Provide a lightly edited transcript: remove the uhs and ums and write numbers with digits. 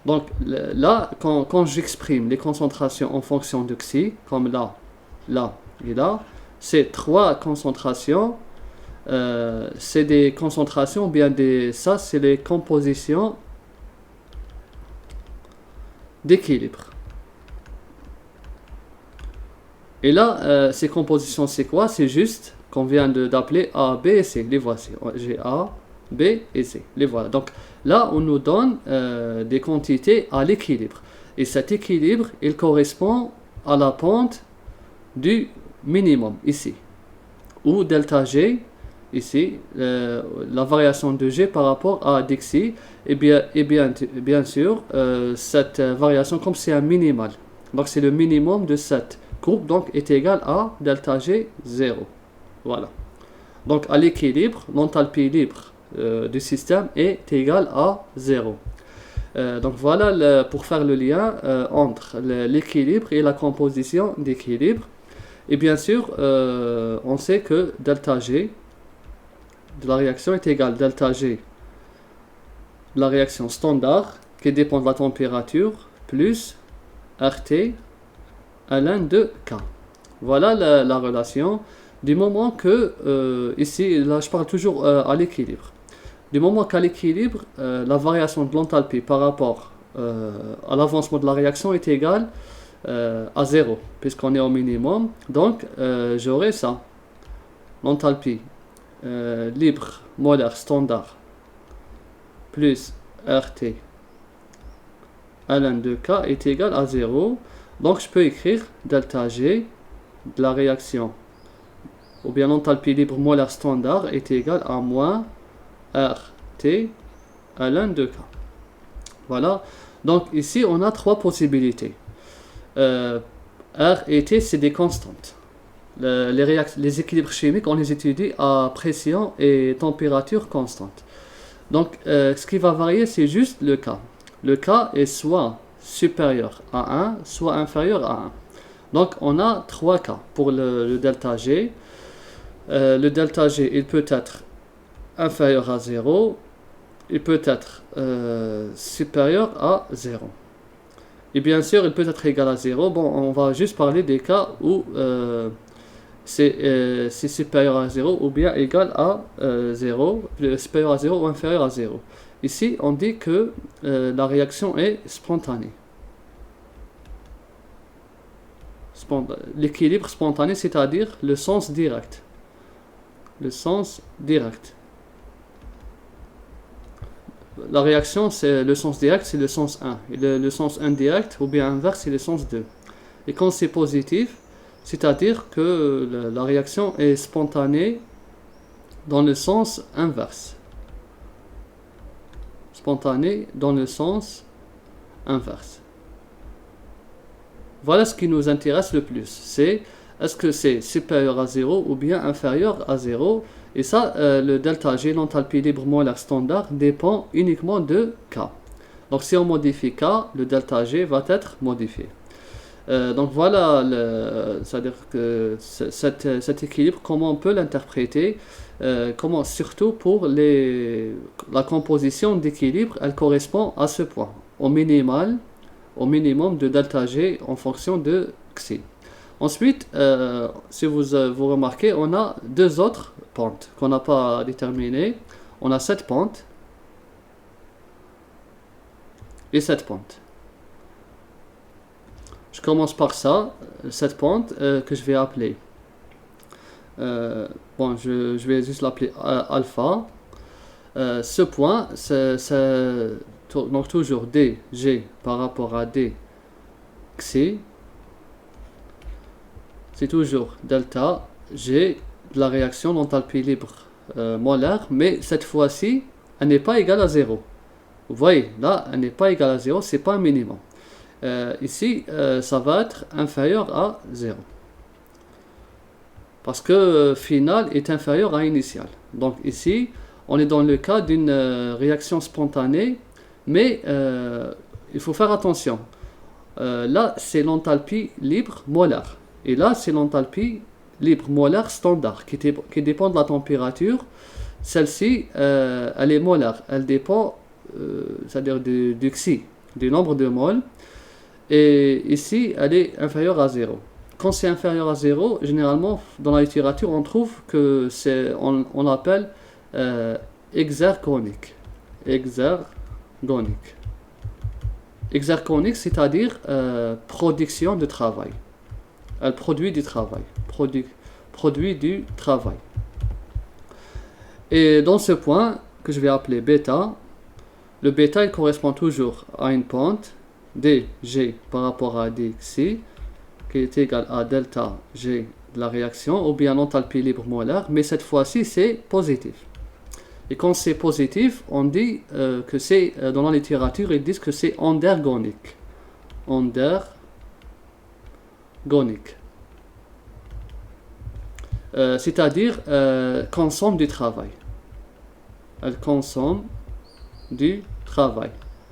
Donc là, quand j'exprime les concentrations en fonction de xi, comme là, là et là, c'est trois concentrations. C'est des concentrations, bien ça c'est les compositions d'équilibre. Et là, ces compositions, c'est quoi? C'est juste qu'on vient d'appeler A, B et C. Les voici. J'ai A, B et C. Les voilà. Donc là, on nous donne des quantités à l'équilibre. Et cet équilibre, il correspond à la pente du minimum, ici. Ou delta G, ici, la variation de G par rapport à dxi. Et bien sûr, cette variation, comme c'est un minimal, donc c'est le minimum de cette groupe, donc est égal à delta G 0. Voilà. Donc à l'équilibre, l'enthalpie libre du système est égale à 0. Donc voilà pour faire le lien entre l'équilibre et la composition d'équilibre. Et bien sûr, on sait que delta G de la réaction est égal à delta G de la réaction standard qui dépend de la température plus RT ln de K. Voilà la relation. Du moment que, ici, là je parle toujours à l'équilibre. Du moment qu'à l'équilibre, la variation de l'enthalpie par rapport à l'avancement de la réaction est égale à 0, puisqu'on est au minimum. Donc, j'aurai ça. L'enthalpie libre molaire standard plus RT ln de K est égal à 0. Donc, je peux écrire delta G de la réaction, ou bien l'enthalpie libre molaire standard est égal à moins RT ln de K. Voilà. Donc, ici, on a trois possibilités. R et T, c'est des constantes. Les équilibres chimiques, on les étudie à pression et température constante. Donc, ce qui va varier, c'est juste le K. Le K est soit supérieur à 1, soit inférieur à 1. Donc, on a trois cas pour le delta G. Le delta G, il peut être inférieur à 0, il peut être supérieur à 0. Et bien sûr, il peut être égal à 0. Bon, on va juste parler des cas où c'est supérieur à 0 ou bien égal à 0, supérieur à 0 ou inférieur à 0. Ici, on dit que la réaction est spontanée. L'équilibre spontané, c'est-à-dire le sens direct. Le sens direct. La réaction, c'est le sens direct, c'est le sens 1. Et le sens indirect, ou bien inverse, c'est le sens 2. Et quand c'est positif, c'est-à-dire que la réaction est spontanée dans le sens inverse. Spontanée dans le sens inverse. Voilà ce qui nous intéresse le plus. C'est est-ce que c'est supérieur à 0 ou bien inférieur à 0. Et ça, le delta G, l'enthalpie libre molaire standard, dépend uniquement de K. Donc si on modifie K, le delta G va être modifié. Donc voilà, c'est-à-dire que cet équilibre, comment on peut l'interpréter, comment surtout pour la composition d'équilibre, elle correspond à ce point, au minimum de delta G en fonction de Xi. Ensuite, si vous remarquez, on a deux autres pentes qu'on n'a pas déterminées. On a cette pente et cette pente. Je commence par ça, cette pente que je vais appeler. Je vais juste l'appeler alpha. Ce point, donc toujours dg par rapport à d xi. C'est toujours delta G de la réaction d'enthalpie libre molaire, mais cette fois-ci, elle n'est pas égale à 0. Vous voyez, là, elle n'est pas égale à 0, c'est pas un minimum. Ici, ça va être inférieur à 0. Parce que final est inférieur à initial. Donc ici, on est dans le cas d'une réaction spontanée, mais il faut faire attention. Là, c'est l'enthalpie libre molaire. Et là, c'est l'enthalpie libre molaire standard qui dépend de la température. Celle-ci, elle est molaire. Elle dépend, c'est-à-dire du Xi. du nombre de moles. Et ici, elle est inférieure à 0. Quand c'est inférieur à 0, généralement, dans la littérature, on trouve que on l'appelle exergonique. Exergonique. Exergonique, c'est-à-dire production de travail. Elle produit du travail. Produit du travail. Et dans ce point, que je vais appeler bêta, le bêta, il correspond toujours à une pente dg par rapport à dxi, qui est égal à delta G de la réaction, ou bien l'enthalpie libre molaire, mais cette fois-ci c'est positif. Et quand c'est positif, on dit que c'est, dans la littérature, ils disent que c'est endergonique. Endergonique. C'est-à-dire consomme du travail. Elle consomme du travail.